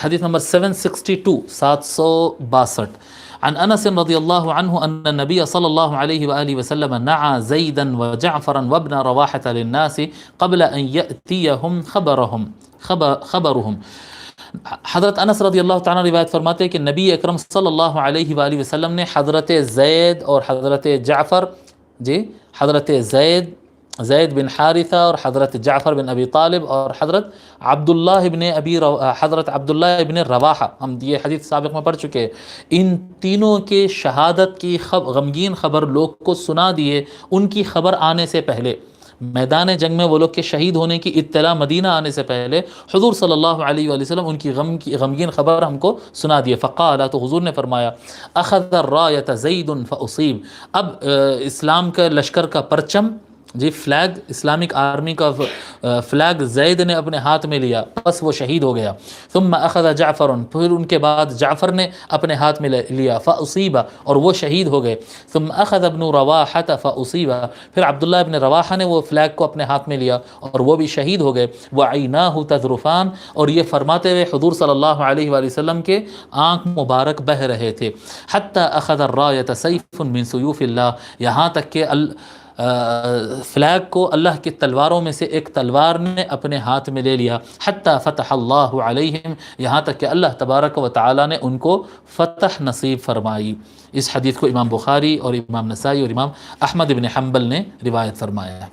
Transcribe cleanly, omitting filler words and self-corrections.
حدیث نمبر 762 762 عن انس رضی اللہ عنہ ان النبی صلی اللہ علیہ وآلہ وسلم نعى زیدا وجعفرا وابن رواحة للناس قبل ان یأتیہم خبرهم. حضرت انس رضی اللہ تعالیٰ روایت فرماتے ہیں کہ نبی اکرم صلی اللہ علیہ وآلہ وسلم نے حضرت زید اور حضرت جعفر، حضرت زید بن حارثہ اور حضرت جعفر بن ابی طالب اور حضرت حضرت عبداللہ ابن رواحہ، ہم یہ حدیث سابق میں پڑھ چکے ہیں، ان تینوں کے شہادت کی غمگین خبر لوگ کو سنا دیے. ان کی خبر آنے سے پہلے، میدان جنگ میں وہ لوگ کے شہید ہونے کی اطلاع مدینہ آنے سے پہلے حضور صلی اللہ علیہ وآلہ وسلم ان کی غمگین خبر ہم کو سنا دیے. فقال، تو حضور نے فرمایا، اخذ الرایۃ زید فاصیب، اب اسلام کا لشکر کا پرچم، فلیگ، اسلامک آرمی کا فلیگ زید نے اپنے ہاتھ میں لیا، بس وہ شہید ہو گیا. ثم اخذ جعفر، پھر ان کے بعد جعفر نے اپنے ہاتھ میں لیا، فاصیب، اور وہ شہید ہو گئے. ثم اخذ ابن رواحہ فاصیب، پھر عبداللہ ابن رواحہ نے وہ فلیگ کو اپنے ہاتھ میں لیا اور وہ بھی شہید ہو گئے. وعیناہ تذرفان، اور یہ فرماتے ہوئے حضور صلی اللہ علیہ وآلہ وسلم کے آنکھ مبارک بہہ رہے تھے. حتی اخذ الرایۃ سیف من سیوف اللہ، یہاں تک کہ فلیگ کو اللہ کی تلواروں میں سے ایک تلوار نے اپنے ہاتھ میں لے لیا. حتی فتح اللہ علیہم، یہاں تک کہ اللہ تبارک و تعالی نے ان کو فتح نصیب فرمائی. اس حدیث کو امام بخاری اور امام نسائی اور امام احمد بن حنبل نے روایت فرمایا ہے.